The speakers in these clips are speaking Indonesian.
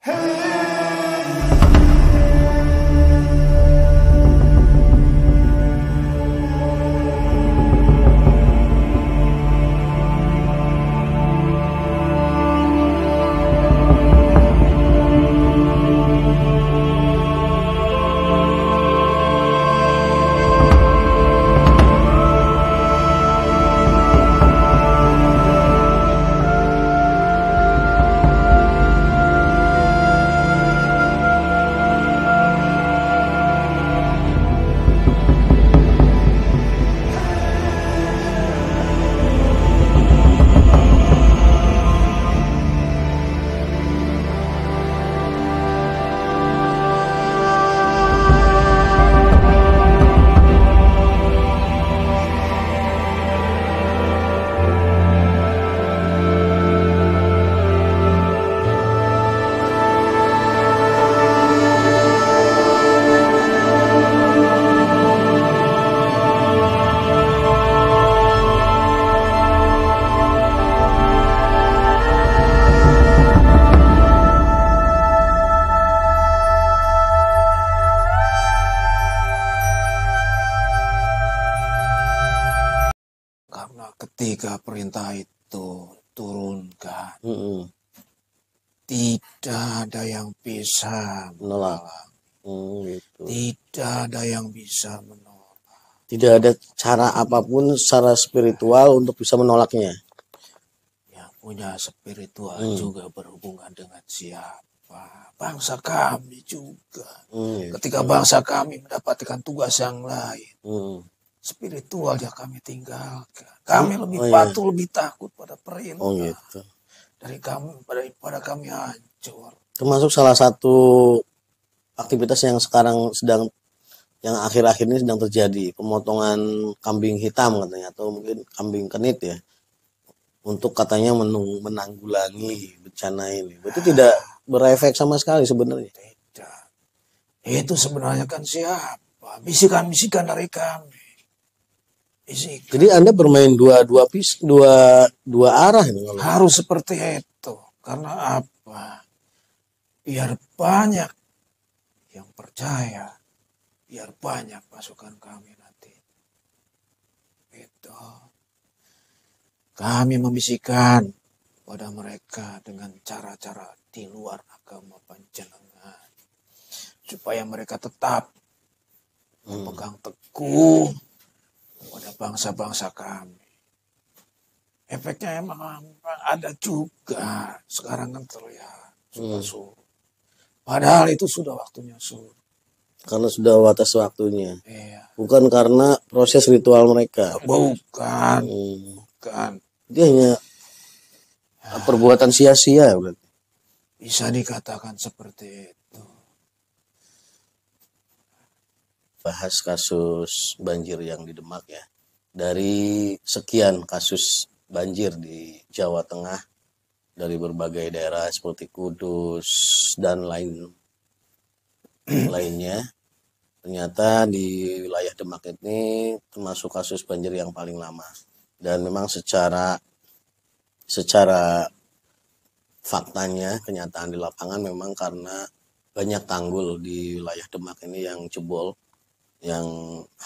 Karena ketika perintah itu turunkan, tidak ada yang bisa menolak. Gitu. Tidak ada yang bisa menolak. Tidak ada cara apapun secara spiritual untuk bisa menolaknya. Yang punya spiritual juga berhubungan dengan siapa? Bangsa kami juga. Gitu. Ketika bangsa kami mendapatkan tugas yang lain, spiritual yang kami tinggalkan. Kami lebih patuh, lebih takut pada perintah. Gitu. Daripada kami hancur. Termasuk salah satu aktivitas yang sekarang yang akhir-akhir ini sedang terjadi, pemotongan kambing hitam katanya, atau mungkin kambing kenit ya, untuk katanya menanggulangi bencana ini. Itu tidak berefek sama sekali sebenarnya. Tidak. Itu sebenarnya kan siapa? Bisikan-bisikan dari kami. Bisikan. Jadi Anda bermain dua arah ini. Harus seperti itu. Karena apa? Biar banyak yang percaya. Biar banyak pasukan kami nanti. Itu. Kami membisikkan pada mereka dengan cara-cara di luar agama panjenengan. Supaya mereka tetap berpegang teguh pada bangsa-bangsa kami. Efeknya emang ada juga. Sekarang kan terlihat sudah surut. Padahal itu sudah waktunya surut. Karena sudah batas waktunya. Iya. Bukan karena proses ritual mereka. Bukan. Bukan. Dia hanya perbuatan sia-sia berarti. Bisa dikatakan seperti itu. Bahas kasus banjir yang di Demak ya. Dari sekian kasus banjir di Jawa Tengah, dari berbagai daerah seperti Kudus dan lainnya, ternyata di wilayah Demak ini termasuk kasus banjir yang paling lama. Dan memang secara faktanya, kenyataan di lapangan memang karena banyak tanggul di wilayah Demak ini yang jebol, yang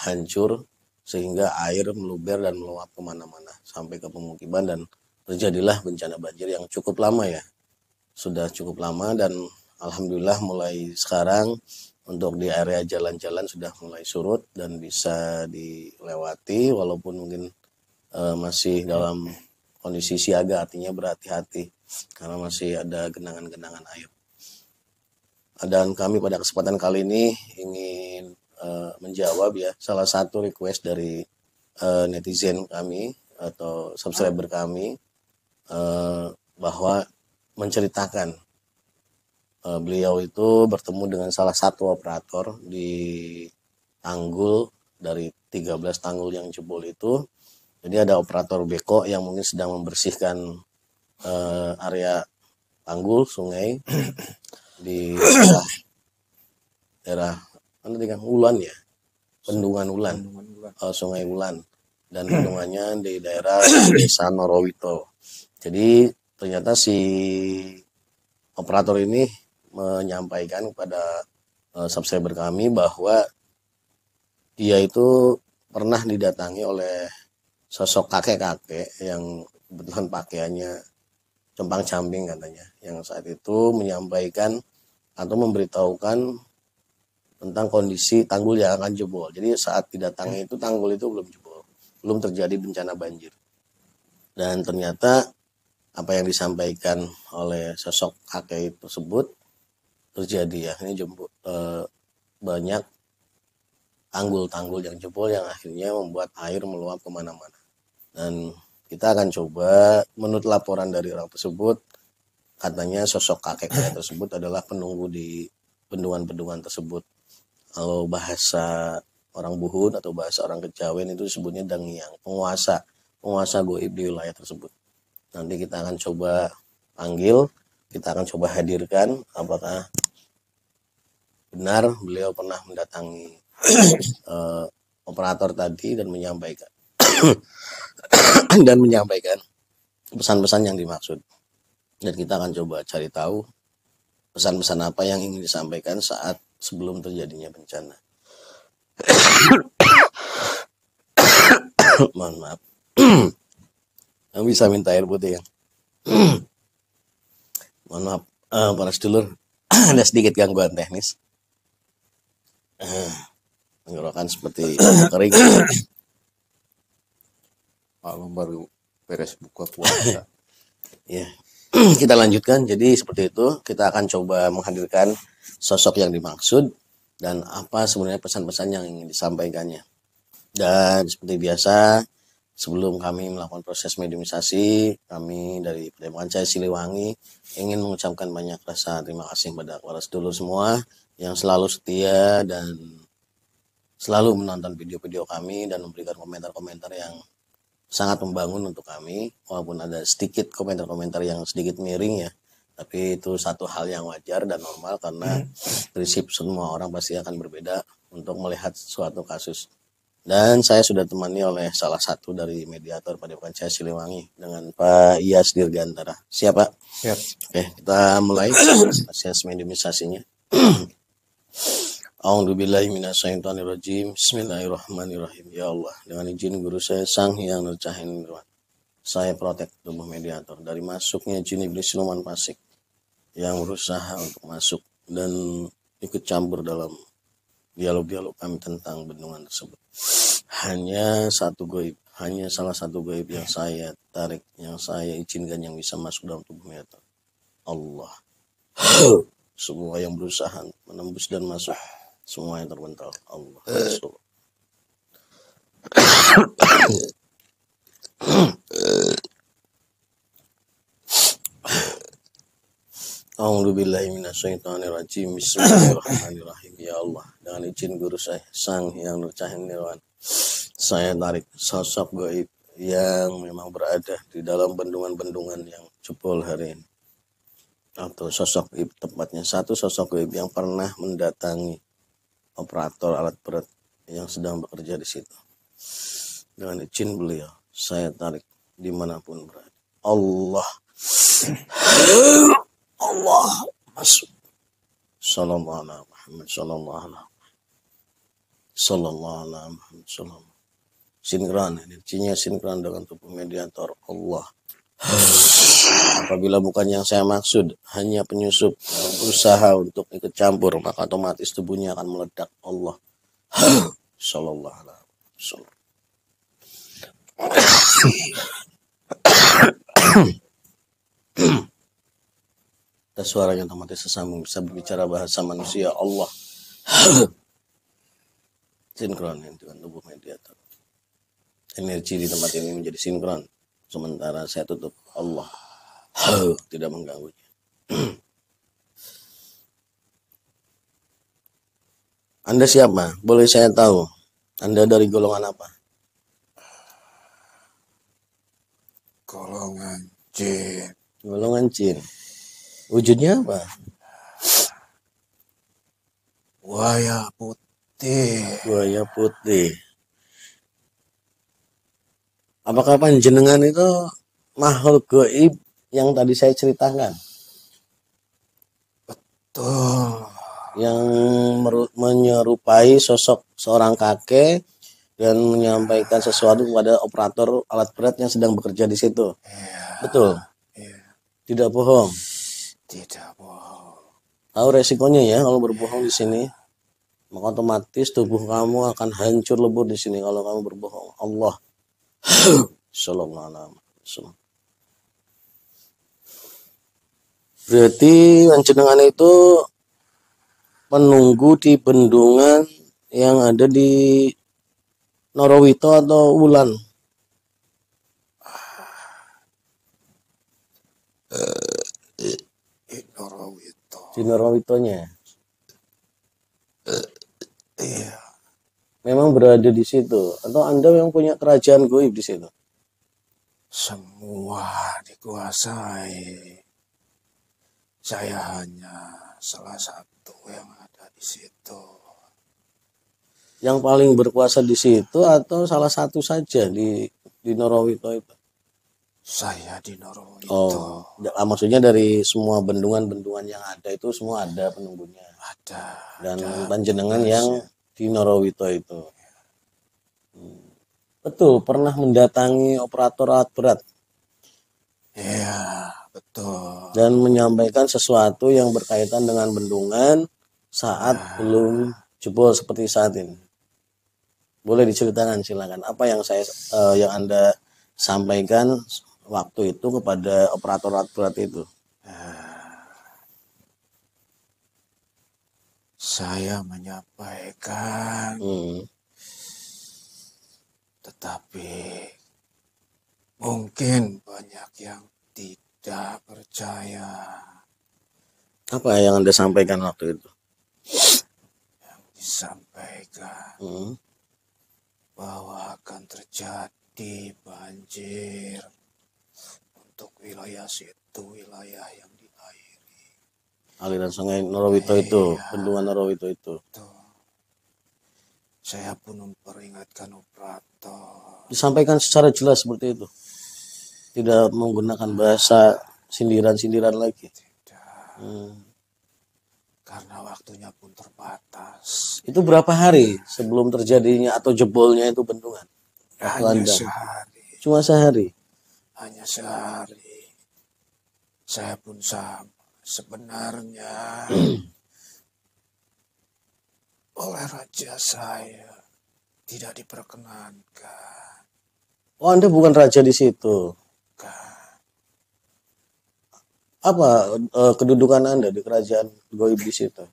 hancur, sehingga air meluber dan meluap kemana-mana sampai ke pemukiman, dan terjadilah bencana banjir yang cukup lama ya. Sudah cukup lama, dan alhamdulillah mulai sekarang untuk di area jalan-jalan sudah mulai surut dan bisa dilewati, walaupun mungkin masih dalam kondisi siaga, artinya berhati-hati karena masih ada genangan-genangan air. Dan kami pada kesempatan kali ini ingin menjawab ya salah satu request dari netizen kami atau subscriber kami, bahwa menceritakan beliau itu bertemu dengan salah satu operator di tanggul, dari 13 tanggul yang jebol itu. Jadi ada operator beko yang mungkin sedang membersihkan area tanggul sungai di daerah Ulan ya, Bendungan Ulan, Sungai Ulan, dan bendungannya di daerah Desa Norowito. Jadi ternyata si operator ini menyampaikan kepada subscriber kami bahwa dia itu pernah didatangi oleh sosok kakek-kakek yang kebetulan pakaiannya compang-camping katanya, yang saat itu menyampaikan atau memberitahukan tentang kondisi tanggul yang akan jebol. Jadi saat didatangi itu tanggul itu belum jebol, belum terjadi bencana banjir. Dan ternyata apa yang disampaikan oleh sosok kakek tersebut terjadi ya. Ini banyak tanggul-tanggul yang jebol yang akhirnya membuat air meluap kemana-mana. Dan kita akan coba, menurut laporan dari orang tersebut, katanya sosok kakek tersebut adalah penunggu di bendungan-bendungan tersebut. Kalau bahasa orang Buhun atau bahasa orang Kejawen itu disebutnya dangiang, penguasa goib di wilayah tersebut. Nanti kita akan coba panggil, kita akan coba hadirkan apakah benar beliau pernah mendatangi operator tadi dan menyampaikan pesan-pesan yang dimaksud. Dan kita akan coba cari tahu pesan-pesan apa yang ingin disampaikan saat sebelum terjadinya bencana. Mohon maaf. Yang bisa minta air putih ya. Mohon maaf para sedulur, ada sedikit gangguan teknis. Tenggorokan seperti kering. Malam baru beres buka puasa. Ya. Kita lanjutkan. Jadi seperti itu, kita akan coba menghadirkan sosok yang dimaksud dan apa sebenarnya pesan-pesan yang ingin disampaikannya. Dan seperti biasa, sebelum kami melakukan proses mediumisasi, kami dari Padepokan Cahaya Siliwangi ingin mengucapkan banyak rasa terima kasih kepada para sedulur semua yang selalu setia dan selalu menonton video-video kami dan memberikan komentar-komentar yang sangat membangun untuk kami, walaupun ada sedikit komentar-komentar yang sedikit miring ya, tapi itu satu hal yang wajar dan normal karena prinsip semua orang pasti akan berbeda untuk melihat suatu kasus. Dan saya sudah temani oleh salah satu dari mediator Padepokan Cahaya Siliwangi dengan Pak Iyas Dirgantara. Siap Pak? Siap. Oke, kita mulai proses mediumisasinya. A'udzubillahi minasyaitonirrajim. Bismillahirrahmanirrahim. Ya Allah, dengan izin guru saya Sang Hyang Nurcahin Nirwan, saya protek tubuh mediator dari masuknya jin iblis siluman fasik yang berusaha untuk masuk dan ikut campur dalam dialog-dialog kami tentang bendungan tersebut. Hanya salah satu gaib yang saya tarik, yang saya izinkan yang bisa masuk dalam tubuh mediator. Allah. Semua yang berusaha menembus dan masuk, semua yang terbental. Allah. A'udzubillahi minasyaitonirrajim. Bismillahirrahmanirrahim. Ya Allah, dengan izin guru saya Sang Hyang Nurcahin Nirwan, saya tarik sosok gaib yang memang berada di dalam bendungan-bendungan yang jebol hari ini, atau sosok gaib, tepatnya satu sosok gaib yang pernah mendatangi operator alat berat yang sedang bekerja di situ. Dengan izin beliau, saya tarik dimanapun berada. Allah masuk. Sallallahu alaihi Muhammad sallallahu alaihi Muhammad sallallahu. Sinkron, energinya sinkron dengan tubuh mediator Allah. Apabila bukan yang saya maksud, hanya penyusup yang berusaha untuk ikut campur, maka otomatis tubuhnya akan meledak. Allah. Sallallahu alaihi wasallam. Suaranya otomatis sesambung, bisa berbicara bahasa manusia. Allah. Sinkron dengan tubuh mediator. Energi di tempat ini menjadi sinkron. Sementara saya tutup, Allah tidak mengganggunya. Anda siapa? Boleh saya tahu? Anda dari golongan apa? Golongan jin. Golongan jin. Wujudnya apa? Buaya putih. Buaya putih. Apakah panjenengan itu makhluk gaib yang tadi saya ceritakan? Betul yang menyerupai sosok seorang kakek dan menyampaikan sesuatu kepada operator alat berat yang sedang bekerja di situ. Iya. Betul. Iya. Tidak bohong. Tidak bohong. Tahu resikonya ya kalau berbohong di sini. Maka otomatis tubuh kamu akan hancur lebur di sini kalau kamu berbohong. Allah. Sallallahu alaihi wasallam. Berarti jenengan itu penunggu di bendungan yang ada di Norowito atau Wulan? Norowito. Di Norowitonya. Iya. Memang berada di situ atau Anda yang punya kerajaan goib di situ? Semua dikuasai. Saya hanya salah satu yang ada di situ. Yang paling berkuasa di situ atau salah satu saja di Norowito itu? Saya di Norowito. Oh, maksudnya dari semua bendungan-bendungan yang ada itu semua ada penunggunya. Ada. Dan ada panjenengan yang di Norowito itu. Betul, pernah mendatangi operator alat berat. Iya, betul. Dan menyampaikan sesuatu yang berkaitan dengan bendungan saat belum jebol seperti saat ini. Boleh diceritakan silakan. Apa yang yang Anda sampaikan waktu itu kepada operator alat berat itu? Saya menyampaikan, tetapi mungkin banyak yang tidak percaya. Apa yang Anda sampaikan waktu itu? Yang disampaikan bahwa akan terjadi banjir untuk wilayah situ, wilayah yang diairi. Aliran sungai Norowito itu, bendungan Norowito itu. Saya pun memperingatkan operator. Disampaikan secara jelas seperti itu. Tidak menggunakan bahasa sindiran-sindiran lagi. Tidak. Karena waktunya pun terbatas. Itu berapa hari sebelum terjadinya atau jebolnya itu bendungan? Hanya sehari. Cuma sehari? Hanya sehari. Saya pun sama. Sebenarnya oleh raja saya tidak diperkenankan. Oh, Anda bukan raja di situ. Apa kedudukan Anda di kerajaan goib di situ?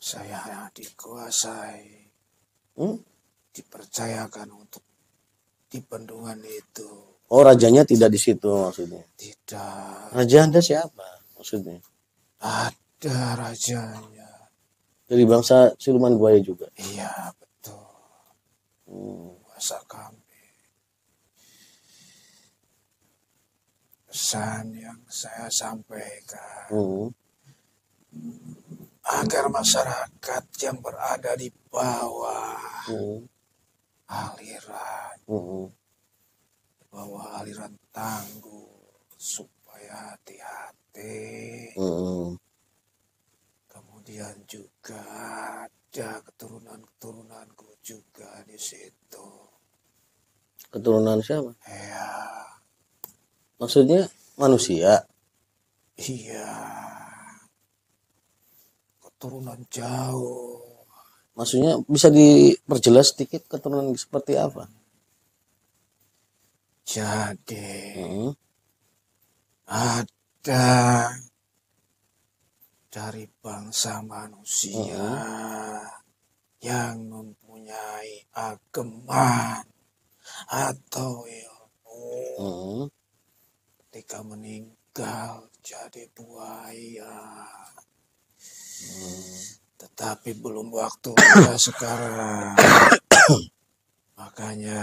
Saya dikuasai, dipercayakan untuk di bendungan itu. Oh, rajanya tidak di situ maksudnya? Tidak. Raja Anda siapa maksudnya? Ada rajanya. Dari bangsa siluman buaya juga? Iya, betul. Kuasa kami. Pesan yang saya sampaikan agar masyarakat yang berada di bawah aliran, bawah aliran Tangguh, supaya hati-hati. Kemudian juga ada keturunan-keturunanku juga di situ. Keturunan siapa? Ya. Maksudnya manusia? Iya. Keturunan jauh. Maksudnya bisa diperjelas sedikit keturunan seperti apa? Jadi ada dari bangsa manusia yang mempunyai ageman atau ilmu. Ketika meninggal jadi buaya. Tetapi belum waktunya sekarang. Makanya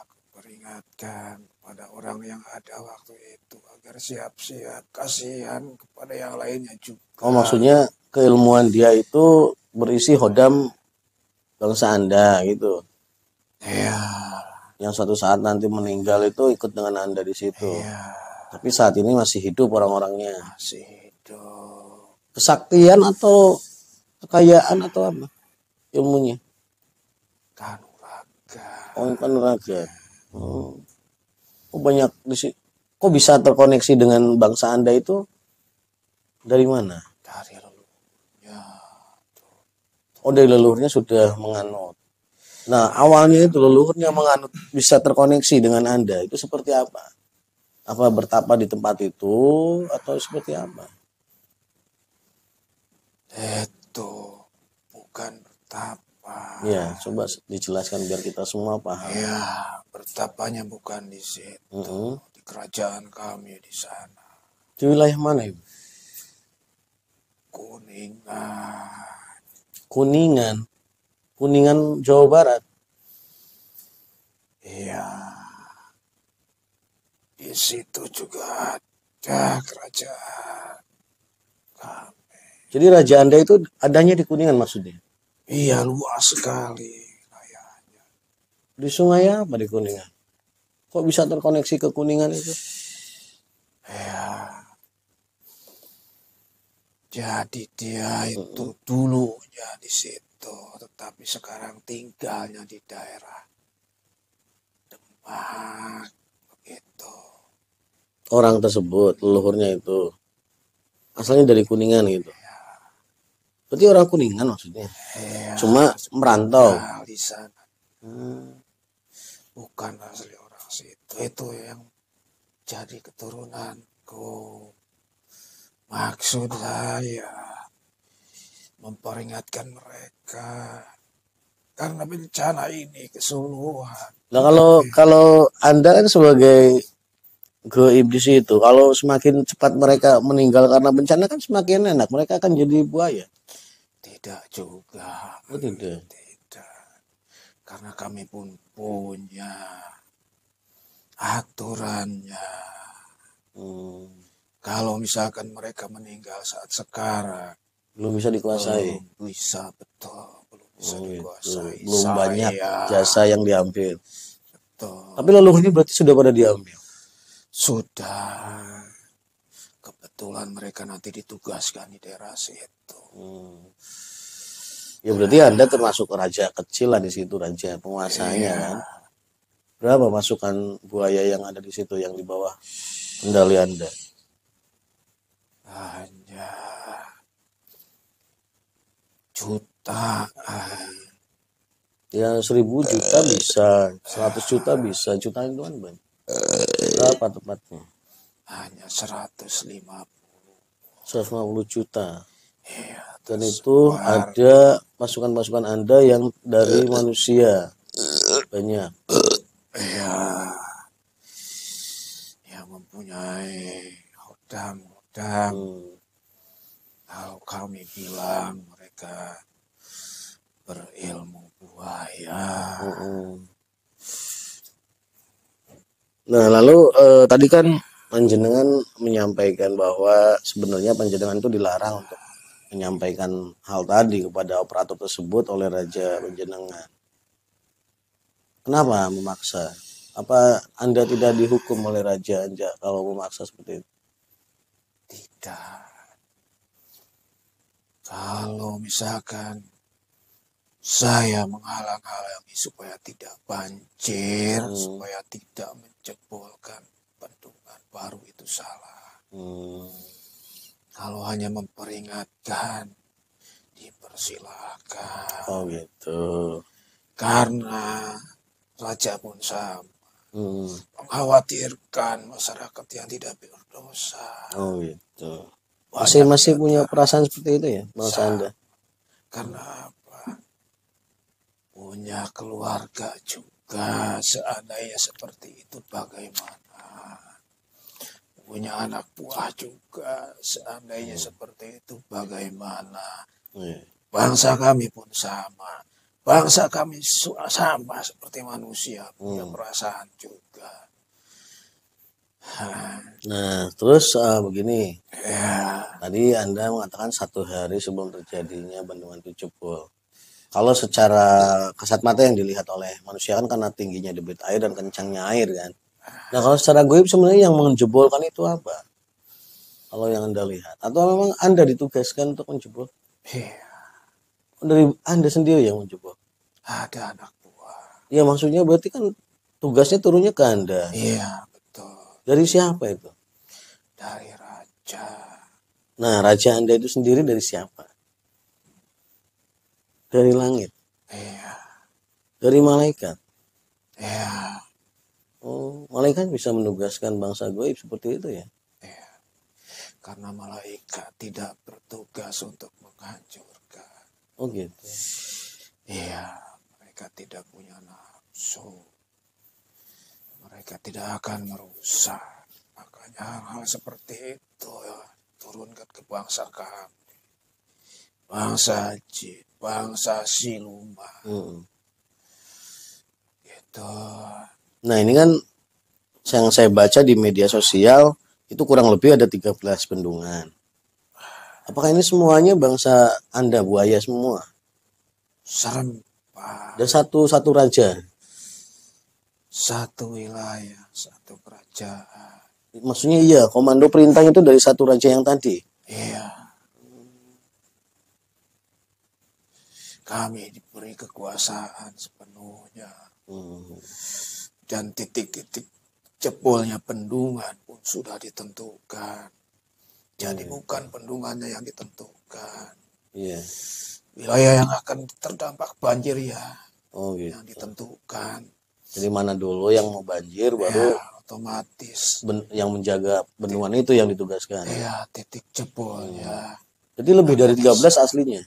aku peringatkan kepada orang yang ada waktu itu agar siap-siap, kasihan kepada yang lainnya juga. Oh, maksudnya keilmuan dia itu berisi hodam bangsa Anda gitu? Iya. Yang suatu saat nanti meninggal itu ikut dengan Anda di situ. Iya. Tapi saat ini masih hidup orang-orangnya. Masih hidup. Kesaktian atau kekayaan atau apa ilmunya? Kanuraga. Oh, kanuraga. Oh, banyak di sini. Kok bisa terkoneksi dengan bangsa Anda itu dari mana? Dari leluhurnya. Oh, dari leluhurnya sudah menganut. Nah, awalnya itu leluhurnya menganut bisa terkoneksi dengan Anda. Itu seperti apa? Apa bertapa di tempat itu atau seperti apa? Itu bukan bertapa. Ya, coba dijelaskan biar kita semua paham. Ya, bertapanya bukan di situ. Di kerajaan kami di sana. Di wilayah mana itu? Kuningan. Kuningan. Kuningan, Jawa Barat. Iya. Di situ juga ada kerajaan kami. Jadi raja Anda itu adanya di Kuningan maksudnya? Iya, luas sekali wilayahnya. Di sungai apa di Kuningan? Kok bisa terkoneksi ke Kuningan itu? Ya. Jadi dia itu dulunya di situ, tetapi sekarang tinggalnya di daerah Demak, begitu. Orang tersebut, leluhurnya itu asalnya dari Kuningan gitu. Berarti orang Kuningan maksudnya. Ya, Cuma merantau. di sana. Bukan asli orang situ, itu yang jadi keturunanku. Maksud saya memperingatkan mereka karena bencana ini keseluruhan. Nah, kalau Anda kan sebagai goib di situ, kalau semakin cepat mereka meninggal karena bencana kan semakin enak, mereka akan jadi buaya. Tidak juga. Oh, tidak. Tidak. Karena kami pun punya aturannya. Kalau misalkan mereka meninggal saat sekarang, belum bisa dikuasai. Belum bisa, betul. Belum bisa dikuasai. Belum Saya, banyak jasa yang diambil. Betul. Tapi leluhurnya berarti sudah pada diambil. Sudah. Kebetulan mereka nanti ditugaskan di daerah situ. Ya berarti Anda termasuk raja kecil lah di situ, raja penguasanya kan. Berapa pasukan buaya yang ada di situ yang di bawah kendali Anda? Hanya jutaan. Ya 1.000 juta bisa, 100 juta bisa, jutaan itu kan banyak. Berapa tepatnya? Hanya 150. 150 juta. Iya, Dan itu ada pasukan-pasukan Anda yang dari manusia. Banyak. Iya. Yang mempunyai hodang-hodang. Kalau kami bilang mereka berilmu buaya. Nah, lalu tadi kan panjenengan menyampaikan bahwa sebenarnya panjenengan itu dilarang untuk menyampaikan hal tadi kepada operator tersebut oleh raja panjenengan. Kenapa memaksa? Apa Anda tidak dihukum oleh raja Anda kalau memaksa seperti itu? Tidak. Kalau misalkan saya menghalang-halangi supaya tidak banjir, supaya tidak menjebolkan bendungan baru, itu salah. Kalau hanya memperingatkan, dipersilakan. Oh gitu. Karena raja pun sama. Mengkhawatirkan masyarakat yang tidak berdosa. Oh gitu. Masih punya perasaan seperti itu ya, bangsa Anda? Karena apa? Punya keluarga juga. Seandainya seperti itu bagaimana? Punya anak buah juga. Seandainya seperti itu bagaimana? Bangsa kami pun sama. Bangsa kami sama seperti manusia. Punya perasaan juga. Nah, terus begini. Ya. Tadi Anda mengatakan 1 hari sebelum terjadinya bendungan itu jebol. Kalau secara kasat mata yang dilihat oleh manusia kan karena tingginya debit air dan kencangnya air kan. Nah, kalau secara goib sebenarnya yang menjebolkan itu apa? Kalau yang Anda lihat, atau memang Anda ditugaskan untuk menjebol? Iya. Dari Anda sendiri yang menjebol? Ada anak buah. Ya maksudnya berarti kan tugasnya turunnya ke Anda. Iya, betul. Dari siapa itu? Dari raja. Nah, raja Anda itu sendiri dari siapa? Dari langit. Iya. Dari malaikat. Iya. Oh, malaikat bisa menugaskan bangsa gaib seperti itu ya? Iya. Karena malaikat tidak bertugas untuk menghancurkan. Oh gitu. Iya, mereka tidak punya nafsu. Mereka tidak akan merusak. Makanya hal-hal seperti itu ya, turunkan ke bangsa kami. Bangsa jin, bangsa siluman. Gitu. Nah ini kan yang saya baca di media sosial itu kurang lebih ada 13 bendungan. Apakah ini semuanya bangsa Anda buaya semua? Serem, Pak. Dan satu raja. Satu wilayah, satu kerajaan. Maksudnya iya, komando perintah itu dari satu raja yang tadi. Iya. Kami diberi kekuasaan sepenuhnya. Dan titik-titik jebolnya bendungan pun sudah ditentukan. Jadi bukan bendungannya yang ditentukan. Iya. Wilayah yang akan terdampak banjir ya. Oh gitu. Yang ditentukan. Jadi mana dulu yang mau banjir baru ya, otomatis yang menjaga bendungan itu yang ditugaskan. Iya, titik jebolnya. Jadi lebih dari 13 aslinya.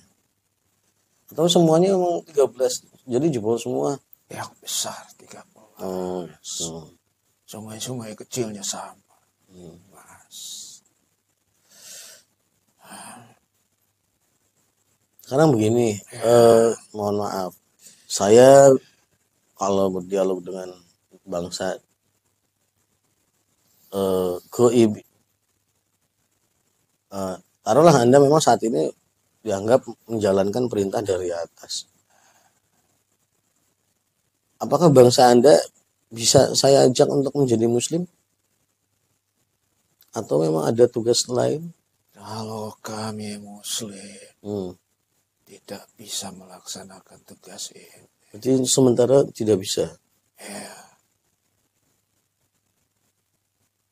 Atau semuanya emang 13. Jadi jebol semua. Yang besar 13. Oh. Sungai-sungai kecilnya sama. Mas. Sekarang begini, mohon maaf. Saya kalau berdialog dengan bangsa gaib, taruhlah Anda memang saat ini dianggap menjalankan perintah dari atas. Apakah bangsa Anda bisa saya ajak untuk menjadi muslim? Atau memang ada tugas lain? Kalau kami muslim tidak bisa melaksanakan tugas ini. Jadi sementara tidak bisa. Ya.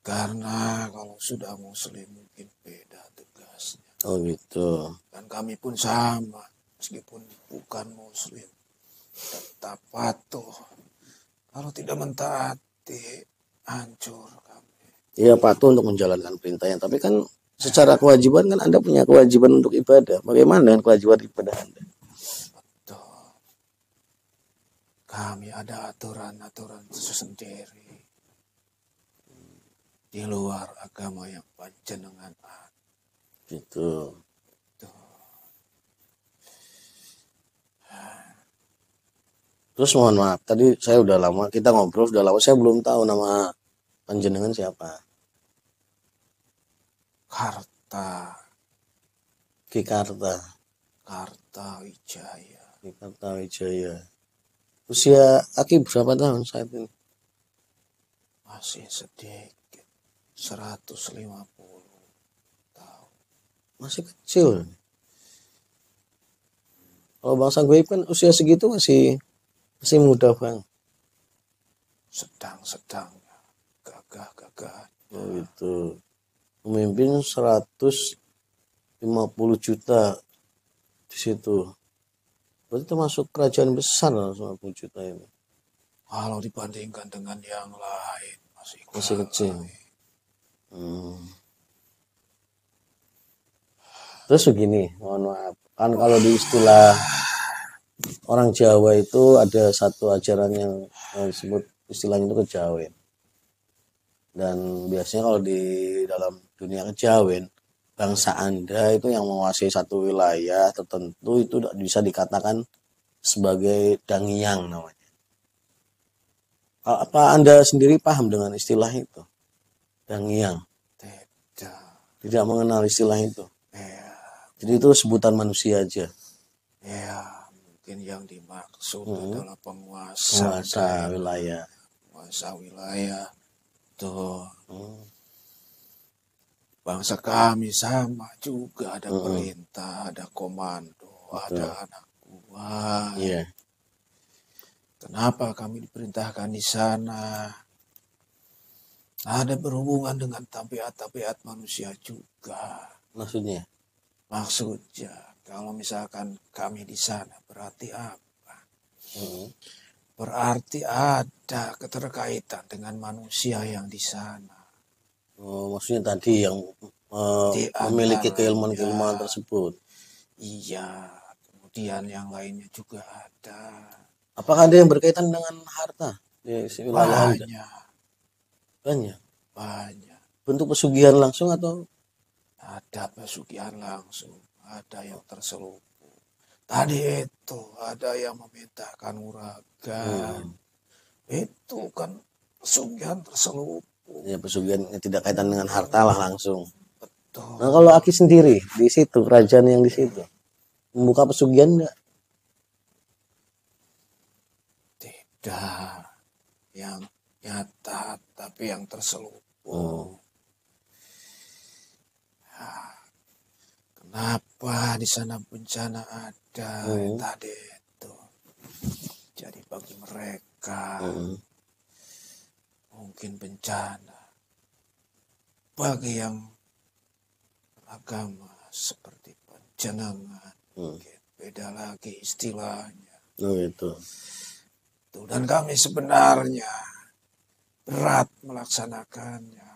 Karena kalau sudah muslim mungkin beda tugasnya. Oh gitu. Dan kami pun sama, meskipun bukan muslim, tetap patuh. Kalau tidak mentaati, hancur kami. Iya, patuh untuk menjalankan perintahnya. Tapi kan secara kewajiban kan Anda punya kewajiban untuk ibadah. Bagaimana dengan kewajiban ibadah Anda? Betul. Kami ada aturan-aturan sendiri. Di luar agama yang panjenengan Gitu. Terus mohon maaf, tadi saya udah lama, kita ngobrol sudah lama, saya belum tahu nama panjenengan siapa. Karta. Ki Karta. Karta Wijaya. Ki Karta Wijaya. Usia Aki berapa tahun saat ini? Masih sedikit. 150 tahun. Masih kecil. Kalau bangsa gaib kan usia segitu masih muda bang. Sedang gagah. Oh gitu. Memimpin 150 juta di situ. Berarti termasuk kerajaan besar 150 juta ini. Kalau dibandingkan dengan yang lain masih kecil. Terus begini, mohon maaf. Kan kalau di istilah orang Jawa itu ada satu ajaran yang disebut istilahnya itu kejawen. Dan biasanya kalau di dalam dunia kejawen, bangsa Anda itu yang menguasai satu wilayah tertentu itu bisa dikatakan sebagai dangyang namanya. Apa Anda sendiri paham dengan istilah itu? Dangyang. Tidak mengenal istilah itu. Jadi itu sebutan manusia aja. Ya, mungkin yang dimaksud adalah penguasa wilayah. Penguasa wilayah. Tuh. Bangsa kami sama juga ada perintah, ada komando, ada anak Baik. Iya. Kenapa kami diperintahkan di sana? Ada berhubungan dengan tabiat-tabiat manusia juga. Maksudnya? Maksudnya, kalau misalkan kami di sana, berarti apa? Berarti ada keterkaitan dengan manusia yang di sana. Oh, maksudnya tadi yang Di memiliki antaranya, keilmuan-keilmuan tersebut. iya, kemudian yang lainnya juga ada. Apakah ada yang berkaitan dengan harta di wilayah Anda? Banyak, Banyak. banyak. Bentuk pesugihan langsung atau? Ada pesugihan langsung, ada yang terselubung. Tadi itu ada yang memintakan uragan. Itu kan pesugihan terselubung. Ya, pesugihan yang tidak kaitan dengan harta lah langsung. Betul. Nah, kalau Aki sendiri di situ, kerajaan yang di situ, membuka pesugihan enggak? Tidak yang nyata, tapi yang terselubung. Kenapa di sana bencana ada tadi itu? Jadi bagi mereka mungkin bencana. Bagi yang agama seperti penjenengan, beda lagi istilahnya. Oh itu. Dan kami sebenarnya berat melaksanakannya.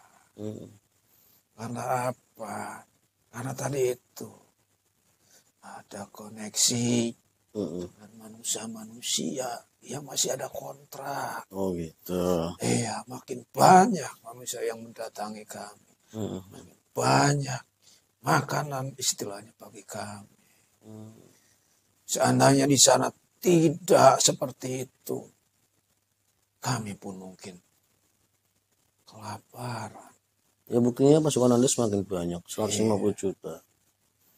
Karena apa? Karena tadi itu ada koneksi dengan manusia-manusia yang masih ada kontrak. Oh gitu. Iya, makin banyak manusia yang mendatangi kami. Makin banyak makanan istilahnya bagi kami. Seandainya di sana tidak seperti itu, kami pun mungkin kelaparan. Ya buktinya pasukan Anda semakin banyak, 150 juta.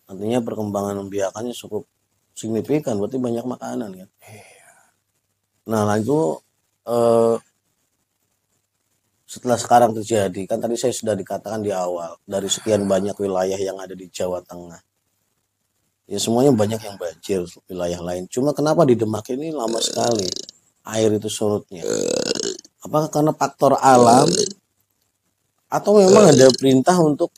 Artinya perkembangan membiakannya cukup signifikan, berarti banyak makanan kan. Nah lalu setelah sekarang terjadi, kan tadi saya sudah dikatakan di awal, dari sekian banyak wilayah yang ada di Jawa Tengah, ya semuanya banyak yang banjir wilayah lain. Cuma kenapa di Demak ini lama sekali air itu surutnya? Apakah karena faktor alam atau memang ada perintah untuk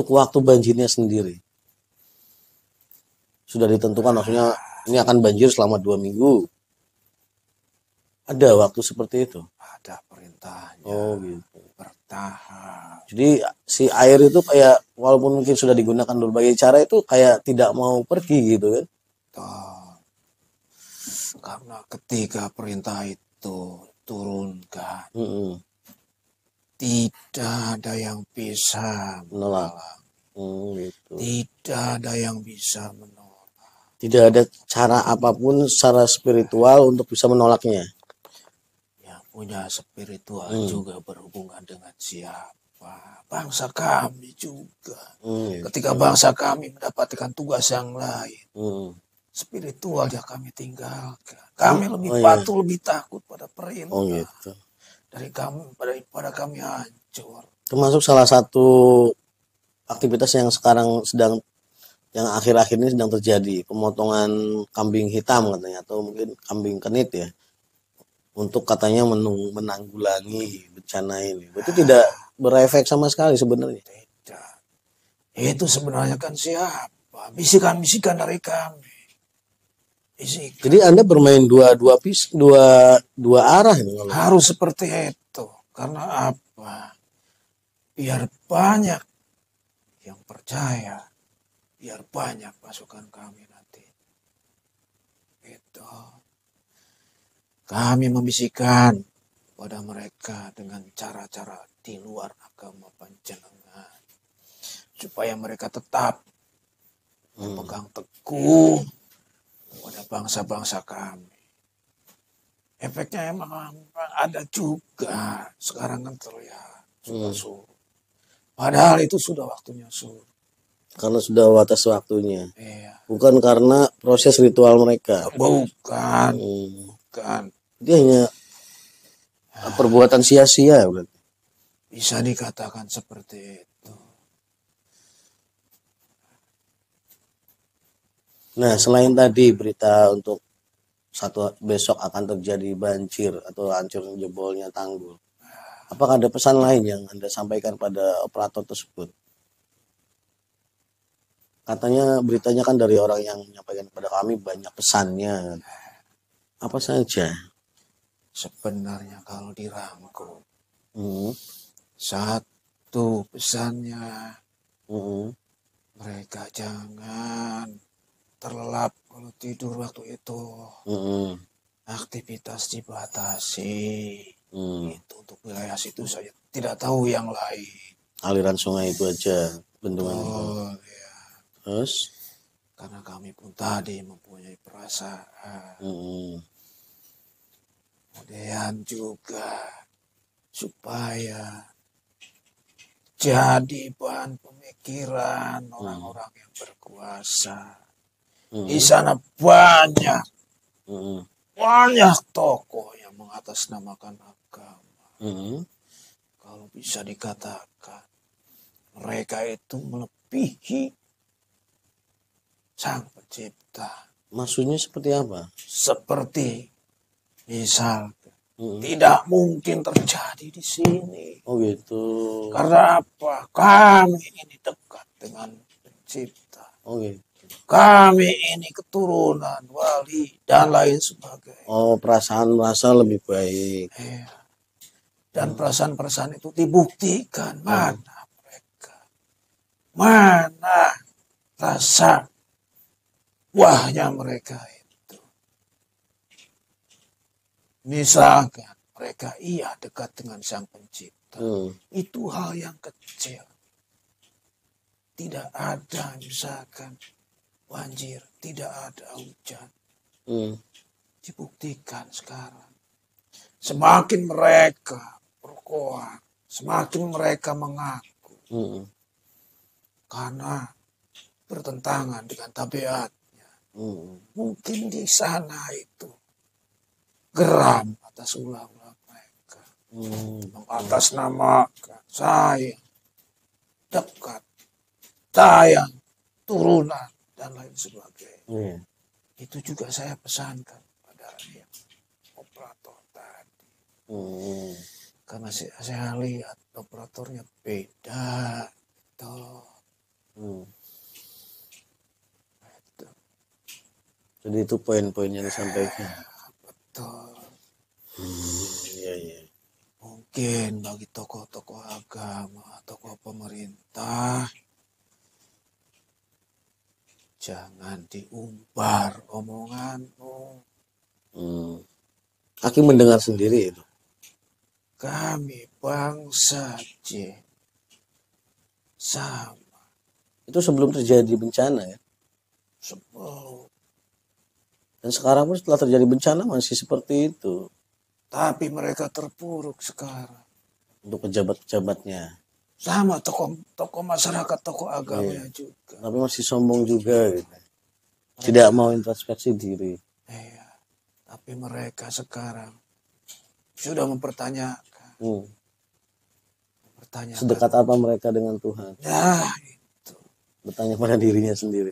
waktu banjirnya sendiri? Sudah ditentukan maksudnya ini akan banjir selama 2 minggu. Ada waktu seperti itu? Ada perintahnya. Oh gitu. Bertahap. Jadi si air itu kayak walaupun mungkin sudah digunakan berbagai cara itu kayak tidak mau pergi gitu kan? Karena ketika perintah itu turunkan, tidak ada yang bisa menolak. Gitu. Tidak ada yang bisa menolak. Tidak ada cara apapun secara spiritual untuk bisa menolaknya. Yang punya spiritual juga berhubungan dengan siapa? Bangsa kami juga. Ketika bangsa kami mendapatkan tugas yang lain, spiritual yang kami tinggalkan. Kami lebih patuh, lebih takut pada perintah. Oh gitu. Daripada kami hancur. Termasuk salah satu aktivitas yang sekarang yang akhir-akhir ini sedang terjadi, pemotongan kambing hitam katanya, atau mungkin kambing kenit ya, untuk katanya menanggulangi bencana ini. Itu tidak berefek sama sekali sebenarnya. Tidak. Itu sebenarnya kan siapa? Bisikan-bisikan dari kami. Bisikan. Jadi Anda bermain dua arah ini. Harus seperti itu. Karena apa? Biar banyak yang percaya. Biar banyak pasukan kami nanti. Itu. Kami membisikkan pada mereka dengan cara-cara di luar agama panjenengan. Supaya mereka tetap berpegang teguh pada bangsa-bangsa kami. Efeknya emang ada juga. Sekarang kan terlihat sudah surut. Padahal itu sudah waktunya surut. Karena sudah batas waktunya. Iya. Bukan karena proses ritual mereka. Bukan. Dia hanya perbuatan sia-sia. Bisa dikatakan seperti itu. Nah, selain tadi berita untuk besok akan terjadi banjir atau hancur jebolnya tanggul, apakah ada pesan lain yang Anda sampaikan pada operator tersebut? Katanya beritanya kan dari orang yang menyampaikan kepada kami banyak pesannya. Apa saja? Sebenarnya kalau dirangkum, Hmm. satu pesannya, Hmm. mereka jangan terlelap kalau tidur waktu itu. Hmm. Aktivitas dibatasi. Hmm. Itu untuk wilayah situ saja. Tidak tahu yang lain. Aliran sungai itu aja, bendungan itu. Betul, ya. Terus? Karena kami pun tadi mempunyai perasaan. Kemudian juga supaya jadi bahan pemikiran orang-orang yang berkuasa. Di sana banyak tokoh yang mengatasnamakan agama. Kalau bisa dikatakan mereka itu melebihi Sang Pencipta. Maksudnya seperti apa? Seperti misal tidak mungkin terjadi di sini. Oh gitu. Karena apa? Kami ini dekat dengan Pencipta. Oh gitu. Kami ini keturunan wali dan lain sebagainya. Oh, perasaan merasa lebih baik. Ya. Dan perasaan-perasaan itu dibuktikan. Mana mereka? Mana rasa wahnya mereka itu? Misalkan mereka dekat dengan Sang Pencipta. Itu hal yang kecil. Tidak ada misalkan banjir, tidak ada hujan. Dibuktikan sekarang. Semakin mereka berkoar, semakin mereka mengaku. Karena bertentangan dengan tabiatnya. Mungkin di sana itu geram atas ulah-ulah mereka. Mengatasnamakan saya dekat, saya turunan dan lain sebagainya. Itu juga saya pesankan pada yang operator tadi. Karena saya lihat operatornya beda. Jadi itu poin-poin yang disampaikan. Betul. Iya. Mungkin bagi tokoh-tokoh agama, tokoh pemerintah, jangan diumbar omonganmu. Aki mendengar sendiri itu. Kami bangsa jin sama. Itu sebelum terjadi bencana ya? Sebelum. Dan sekarang pun setelah terjadi bencana masih seperti itu. Tapi mereka terpuruk sekarang. Untuk pejabat-pejabatnya. Sama tokoh masyarakat, tokoh agamanya juga. Tapi masih sombong juga gitu. Tidak mau introspeksi diri. Iya. Tapi mereka sekarang sudah mempertanyakan. Sedekat apa mereka dengan Tuhan? Nah, itu. Bertanya pada dirinya sendiri.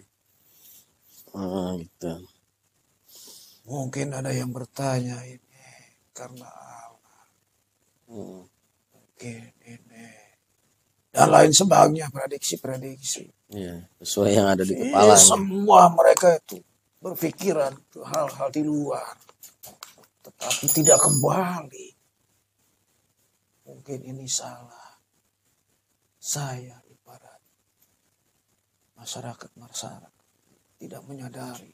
Gitu. Mungkin ada yang bertanya ini karena Allah. Mungkin ini. Dan lain sebagainya, prediksi-prediksi. Iya, sesuai yang ada di kepala. Semua mereka itu berpikiran hal-hal di luar. Tetapi tidak kembali. Mungkin ini salah. Saya ibarat masyarakat tidak menyadari.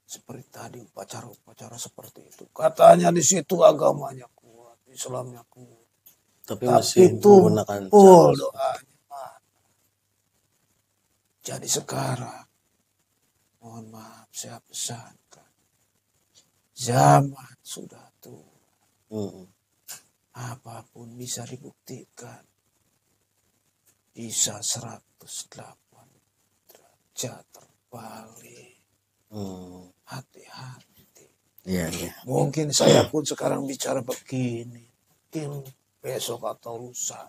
Seperti tadi upacara-upacara seperti itu. Katanya di situ agamanya kuat, Islamnya kuat. Tapi masih menggunakan doanya. Jadi sekarang, mohon maaf saya pesankan. Zaman sudah tua. Apapun bisa dibuktikan. Bisa 108 derajat terbalik. Hati-hati. Iya. Mungkin saya pun sekarang bicara begini. Mungkin besok atau lusa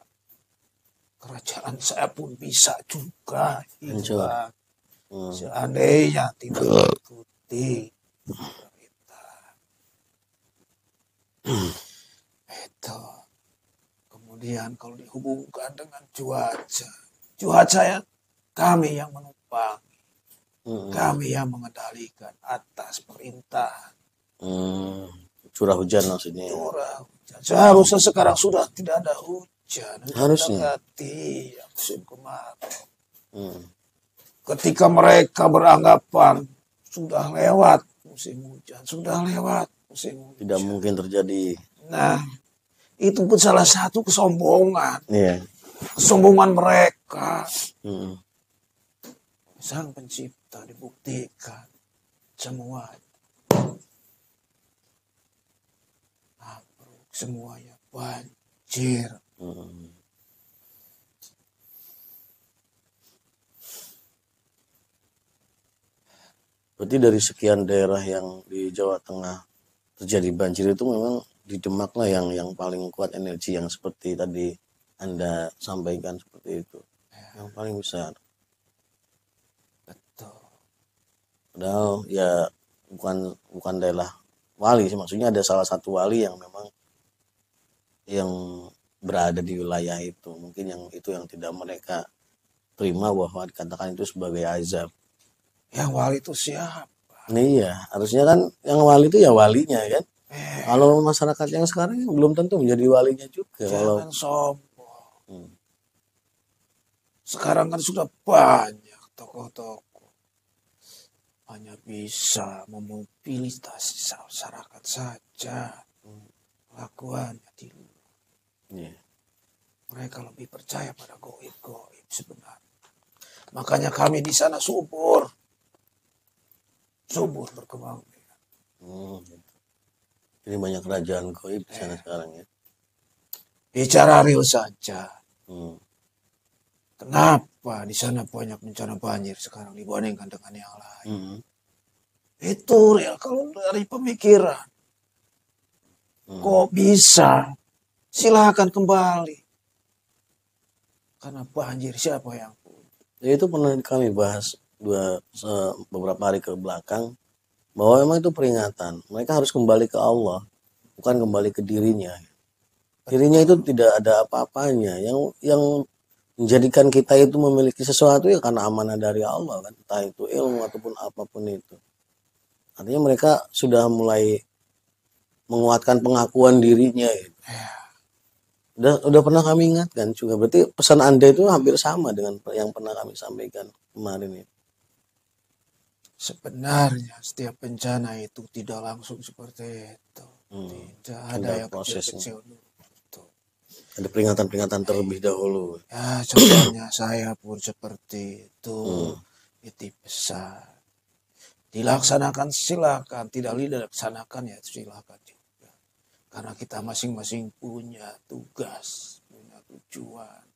kerajaan saya pun bisa juga hilang. Seandainya tidak mengikuti perintah. Itu. Kemudian kalau dihubungkan dengan cuaca ya kami yang menumpang. Kami yang mengendalikan atas perintah. Curah hujan maksudnya. Curah hujan. Seharusnya sekarang sudah tidak ada hujan. Harusnya. Musim kemarau. Ketika mereka beranggapan sudah lewat musim hujan, tidak mungkin terjadi. Nah, itu pun salah satu kesombongan. Iya. Kesombongan mereka. Sang Pencipta dibuktikan semua. Semuanya banjir. Berarti dari sekian daerah yang di Jawa Tengah terjadi banjir itu memang di Demak lah yang paling kuat energi yang seperti tadi Anda sampaikan seperti itu. Yang paling besar. Betul. Padahal ya bukan daerah wali sih, maksudnya ada salah satu wali yang memang yang berada di wilayah itu. Mungkin yang itu yang tidak mereka terima bahwa dikatakan itu sebagai azab. Yang wali itu siapa? Iya, harusnya kan yang wali itu ya walinya kan. Kalau masyarakat yang sekarang belum tentu menjadi walinya juga. Jangan sombong. Sekarang kan sudah banyak tokoh-tokoh. Hanya bisa memobilisasi masyarakat saja. Lakuannya di luar. Mereka lebih percaya pada goib-goib sebenarnya. Makanya kami di sana subur berkembang. Ini banyak kerajaan goib di sana sekarang ya. Bicara real saja. Kenapa di sana banyak bencana banjir sekarang dibandingkan dengan yang lain? Itu real kalau dari pemikiran. Kok bisa? Silakan kembali. Karena banjir siapa yang punya? Ya, itu pernah kami bahas beberapa hari ke belakang bahwa memang itu peringatan. Mereka harus kembali ke Allah, bukan kembali ke dirinya. Dirinya itu tidak ada apa-apanya. Yang menjadikan kita itu memiliki sesuatu ya karena amanah dari Allah kan, entah itu ilmu ataupun apapun itu. Artinya mereka sudah mulai menguatkan pengakuan dirinya gitu. Udah pernah kami ingatkan juga. Berarti pesan Anda itu hampir sama dengan yang pernah kami sampaikan kemarin itu. Sebenarnya setiap bencana itu tidak langsung seperti itu. Tidak ada yang kecil-kecil dulu. Ada peringatan-peringatan terlebih dahulu. Ya, contohnya saya pun seperti itu. Itu besar. Dilaksanakan silakan, tidak dilaksanakan ya silakan juga. Karena kita masing-masing punya tugas, punya tujuan.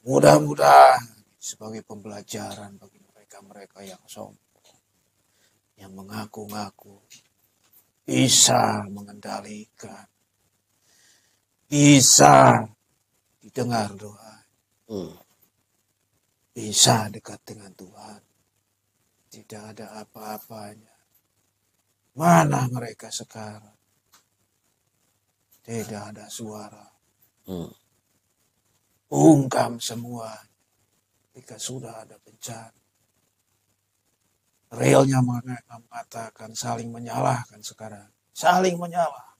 Mudah-mudahan sebagai pembelajaran bagi mereka yang sombong, yang mengaku-ngaku bisa mengendalikan, bisa didengar doa, bisa dekat dengan Tuhan, tidak ada apa-apanya. Mana mereka sekarang? Tidak ada suara. Bungkam semua ketika sudah ada bencana. Realnya mengatakan saling menyalahkan sekarang. Saling menyalah.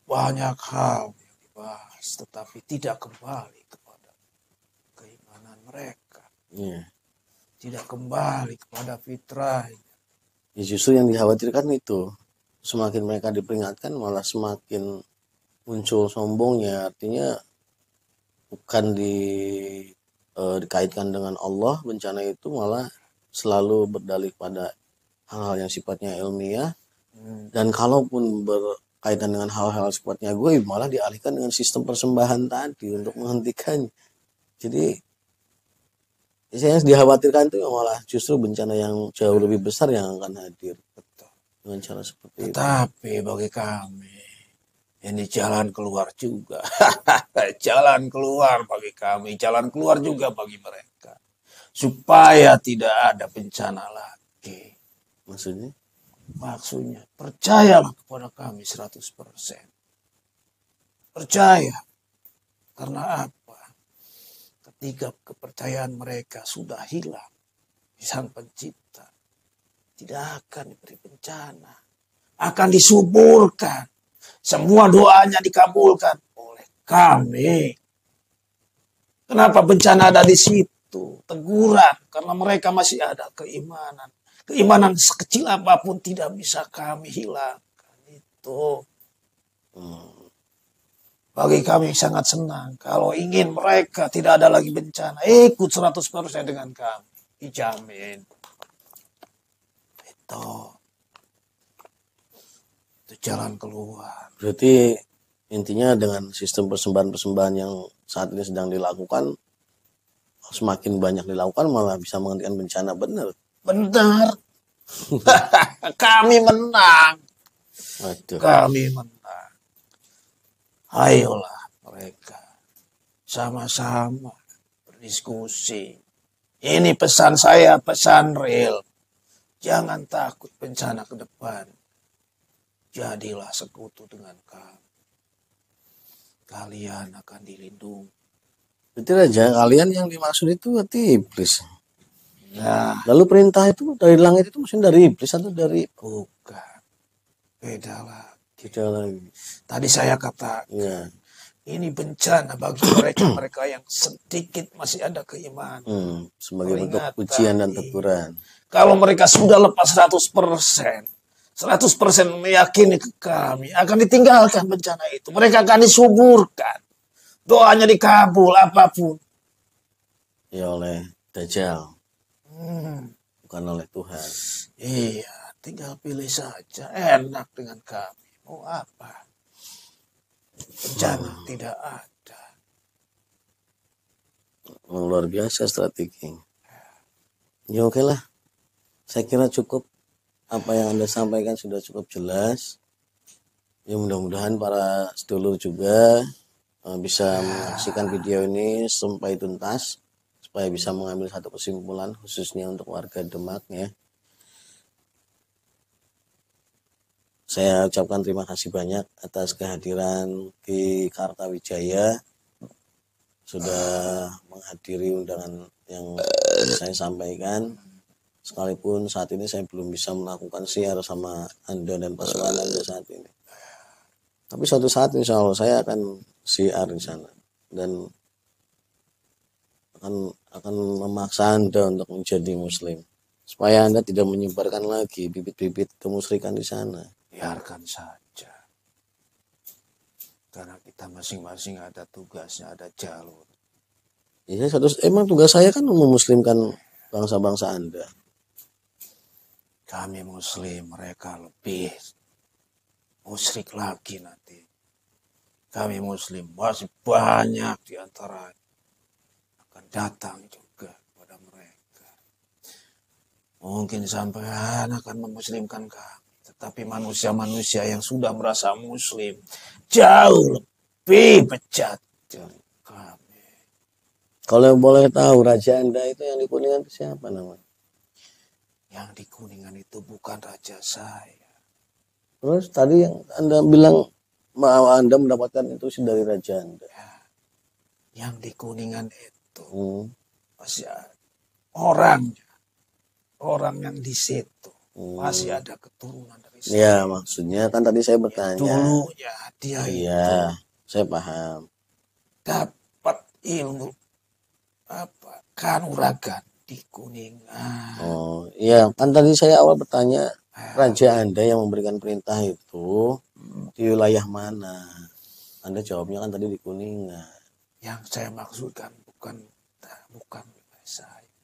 Banyak hal yang dibahas tetapi tidak kembali kepada keimanan mereka. Tidak kembali kepada fitrahnya. Ya, justru yang dikhawatirkan itu. Semakin mereka diperingatkan malah semakin muncul sombongnya. Artinya bukan dikaitkan dengan Allah, bencana itu malah selalu berdalih pada hal-hal yang sifatnya ilmiah. Dan kalaupun berkaitan dengan hal-hal sifatnya goib, malah dialihkan dengan sistem persembahan tadi untuk menghentikannya. Jadi saya dikhawatirkan itu malah justru bencana yang jauh lebih besar yang akan hadir. Dengan cara seperti itu. Tetapi bagi kami Ini jalan keluar juga. Jalan keluar bagi kami, jalan keluar juga bagi mereka. Supaya tidak ada bencana lagi. Maksudnya? Maksudnya, percayalah kepada kami 100%. Percaya. Karena apa? Ketika kepercayaan mereka sudah hilang di Sang Pencipta, tidak akan diberi bencana. Akan disuburkan. Semua doanya dikabulkan oleh kami. Kenapa bencana ada di situ? Teguran. Karena mereka masih ada keimanan. Keimanan sekecil apapun tidak bisa kami hilangkan. Itu. Bagi kami sangat senang. Kalau ingin mereka tidak ada lagi bencana, ikut 100% dengan kami. Dijamin. Itu jalan keluar. Berarti intinya dengan sistem persembahan-persembahan yang saat ini sedang dilakukan, semakin banyak dilakukan malah bisa menghentikan bencana, benar? Benar. Kami menang. Waduh. Kami menang. Ayolah mereka. Sama-sama berdiskusi. Ini pesan saya, pesan real. Jangan takut bencana ke depan. Jadilah sekutu dengan kami. Kalian akan dilindungi. Berarti Raja, kalian yang dimaksud itu berarti iblis. Nah, Lalu perintah itu dari langit itu maksudnya dari iblis atau dari... bukan. Beda lagi. Beda lagi. Tadi saya katakan, Ya. ini bencana bagi mereka yang sedikit masih ada keimanan. Sebagai bentuk Peringatan. ujian dan teguran. Kalau mereka sudah lepas 100%, 100% meyakini ke kami, akan ditinggalkan bencana itu. Mereka akan disuburkan. Doanya dikabul, apapun. Ya oleh Dajjal. Bukan oleh Tuhan. Iya, tinggal pilih saja. Enak dengan kami. Mau apa? Bencana tidak ada. Luar biasa strategi. Ya oke lah. Saya kira cukup. Apa yang Anda sampaikan sudah cukup jelas. Ya mudah-mudahan para sedulur juga bisa menyaksikan video ini sampai tuntas. Supaya bisa mengambil satu kesimpulan khususnya untuk warga Demak ya. Saya ucapkan terima kasih banyak atas kehadiran Ki Kartawijaya sudah menghadiri undangan yang saya sampaikan. Sekalipun saat ini saya belum bisa melakukan siar sama Anda dan pasukan Anda saat ini. Tapi suatu saat insya Allah saya akan siar di sana dan akan memaksa Anda untuk menjadi Muslim supaya Anda tidak menyebarkan lagi bibit-bibit kemusyrikan di sana. Biarkan saja. Karena kita masing-masing ada tugasnya, ada jalur. Ya, emang tugas saya kan memuslimkan bangsa-bangsa Anda. Kami Muslim, mereka lebih musyrik lagi nanti. Kami Muslim masih banyak di antara akan datang juga kepada mereka. Mungkin sampean akan memuslimkan kami. Tetapi manusia-manusia yang sudah merasa Muslim jauh lebih bejat dari kami. Kalau boleh tahu raja Anda itu yang di Kuningan itu siapa namanya? Yang di Kuningan itu bukan raja saya. Terus tadi yang Anda bilang bahwa Anda mendapatkan itu dari raja Anda. Ya, yang di Kuningan itu masih ada orang yang di situ masih ada keturunan dari saya. Ya maksudnya kan tadi saya bertanya. Dulunya dia iya, saya paham. Dapat ilmu kanuragan di Kuningan. Oh iya, kan tadi saya awal bertanya raja Anda yang memberikan perintah itu di wilayah mana? Anda jawabnya kan tadi di Kuningan. Yang saya maksudkan bukan wilayah saya.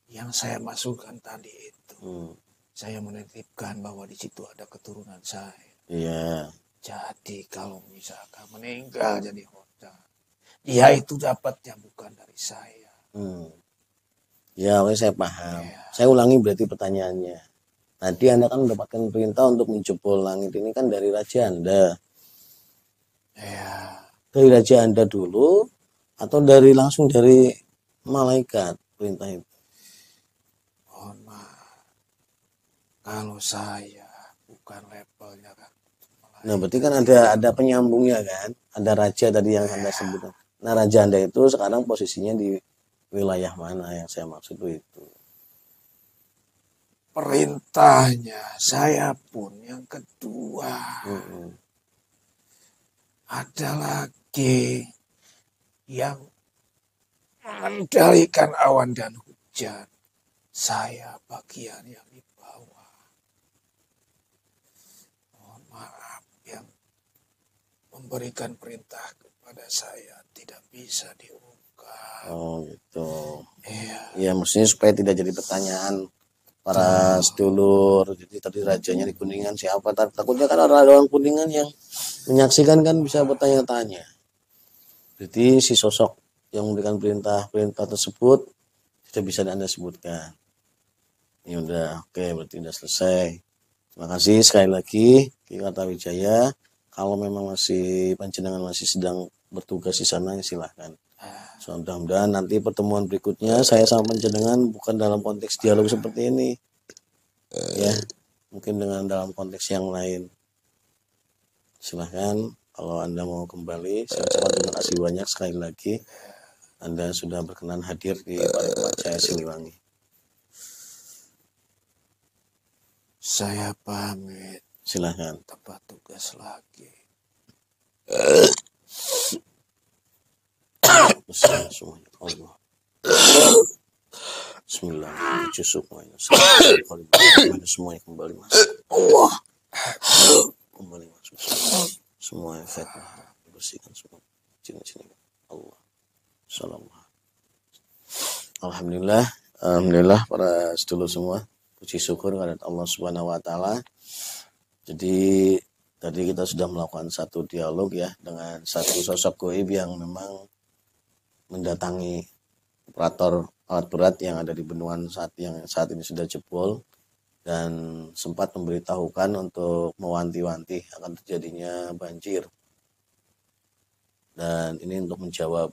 Yang saya maksudkan tadi itu, saya menitipkan bahwa di situ ada keturunan saya. Iya. Jadi kalau misalkan meninggal jadi hotel, dia itu dapatnya bukan dari saya. Ya, oke, saya paham. Ya. Saya ulangi berarti pertanyaannya. Tadi Anda kan mendapatkan perintah untuk menjebol langit ini kan dari raja Anda. Ya, Dari raja Anda dulu atau langsung dari malaikat perintah itu? mohon maaf. Kalau saya bukan levelnya kan. Nah, berarti kan ada penyambungnya kan? Ada raja tadi yang Anda sebutkan. Nah, raja Anda itu sekarang posisinya di wilayah mana yang saya maksud itu? Perintahnya saya pun yang kedua. Ada lagi yang mengendalikan awan dan hujan. Saya bagian yang di bawah. Mohon maaf, yang memberikan perintah kepada saya tidak bisa diungkap. Oh gitu. Iya. Ya, maksudnya supaya tidak jadi pertanyaan para sedulur. Jadi tadi rajanya di Kuningan siapa? Takutnya kan orang Kuningan yang menyaksikan kan bisa bertanya-tanya. Jadi si sosok yang memberikan perintah tersebut tidak bisa Anda sebutkan. Ya udah, oke, berarti udah selesai. Terima kasih sekali lagi Ki Kartawijaya. Kalau memang panjenengan masih sedang bertugas di sana, silahkan. So, mudah-mudahan nanti pertemuan berikutnya saya sama panjenengan bukan dalam konteks dialog seperti ini, ya, mungkin dengan dalam konteks yang lain. Silahkan kalau Anda mau kembali. Saya ucapkan terima kasih banyak sekali lagi Anda sudah berkenan hadir di Padepokan Cahaya Siliwangi. Saya pamit. Silahkan. Tempat tugas lagi. Semuanya Allah. Bismillah. Semuanya. Semuanya kembali masuk. Allah. Kembali masuk. Semua efek bersihkan semua. Sini. Allah. Salam. Alhamdulillah para sedulur semua. Puji syukur kepada Allah Subhanahu wa taala. Jadi tadi kita sudah melakukan satu dialog ya dengan satu sosok gaib yang memang mendatangi operator alat berat yang ada di Benuan saat ini sudah jebol dan sempat memberitahukan untuk mewanti-wanti akan terjadinya banjir. Dan ini untuk menjawab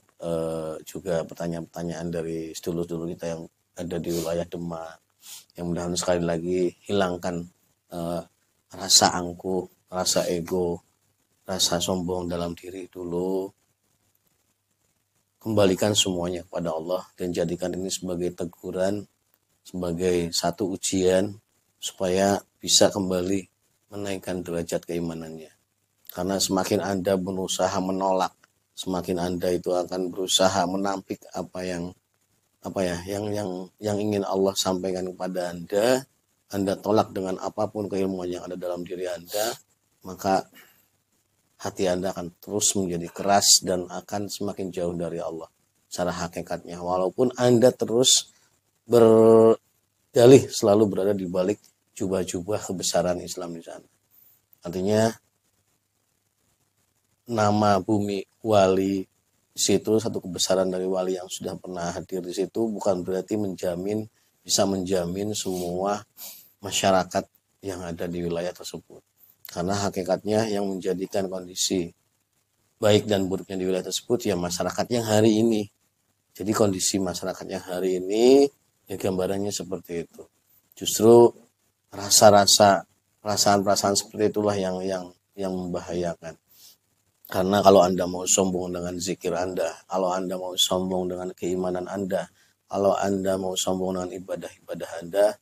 juga pertanyaan-pertanyaan dari sedulur-sedulur kita yang ada di wilayah Demak. Yang mudah-mudahan sekali lagi hilangkan rasa angkuh, rasa ego, rasa sombong dalam diri dulu. Kembalikan semuanya kepada Allah dan jadikan ini sebagai teguran, sebagai satu ujian supaya bisa kembali menaikkan derajat keimanannya. Karena semakin Anda berusaha menolak, semakin Anda itu akan berusaha menampik apa yang ingin Allah sampaikan kepada Anda tolak dengan apapun keilmuan yang ada dalam diri Anda, maka hati Anda akan terus menjadi keras dan akan semakin jauh dari Allah secara hakikatnya. Walaupun Anda terus berdalih selalu berada di balik jubah-jubah kebesaran Islam di sana. Artinya nama bumi wali situ satu kebesaran dari wali yang sudah pernah hadir di situ bukan berarti bisa menjamin semua masyarakat yang ada di wilayah tersebut. Karena hakikatnya yang menjadikan kondisi baik dan buruknya di wilayah tersebut ya masyarakat yang hari ini. Jadi kondisi masyarakat yang hari ini ya gambarannya seperti itu. Justru perasaan-perasaan seperti itulah yang membahayakan. Karena kalau Anda mau sombong dengan zikir Anda, kalau Anda mau sombong dengan keimanan Anda, kalau Anda mau sombong dengan ibadah-ibadah Anda,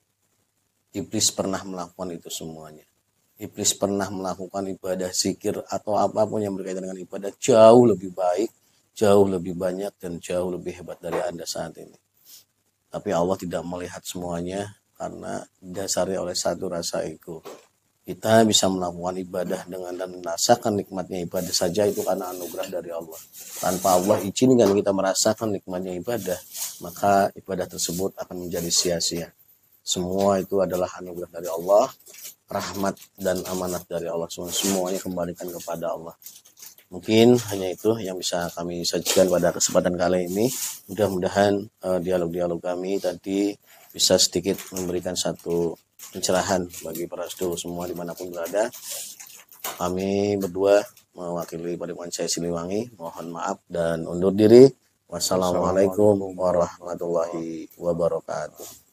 iblis pernah melakukan itu semuanya. Iblis pernah melakukan ibadah zikir atau apapun yang berkaitan dengan ibadah jauh lebih baik, jauh lebih banyak, dan jauh lebih hebat dari Anda saat ini. Tapi Allah tidak melihat semuanya karena didasari oleh satu rasa ego. Kita bisa melakukan ibadah dan merasakan nikmatnya ibadah saja itu karena anugerah dari Allah. Tanpa Allah izinkan kita merasakan nikmatnya ibadah, maka ibadah tersebut akan menjadi sia-sia. Semua itu adalah anugerah dari Allah, rahmat dan amanat dari Allah. Semuanya kembalikan kepada Allah. Mungkin hanya itu yang bisa kami sajikan pada kesempatan kali ini. Mudah-mudahan dialog-dialog kami tadi bisa sedikit memberikan satu pencerahan bagi para sedulur semua dimanapun berada. Kami berdua mewakili Padepokan Syekh Siliwangi mohon maaf dan undur diri. Wassalamualaikum warahmatullahi wabarakatuh.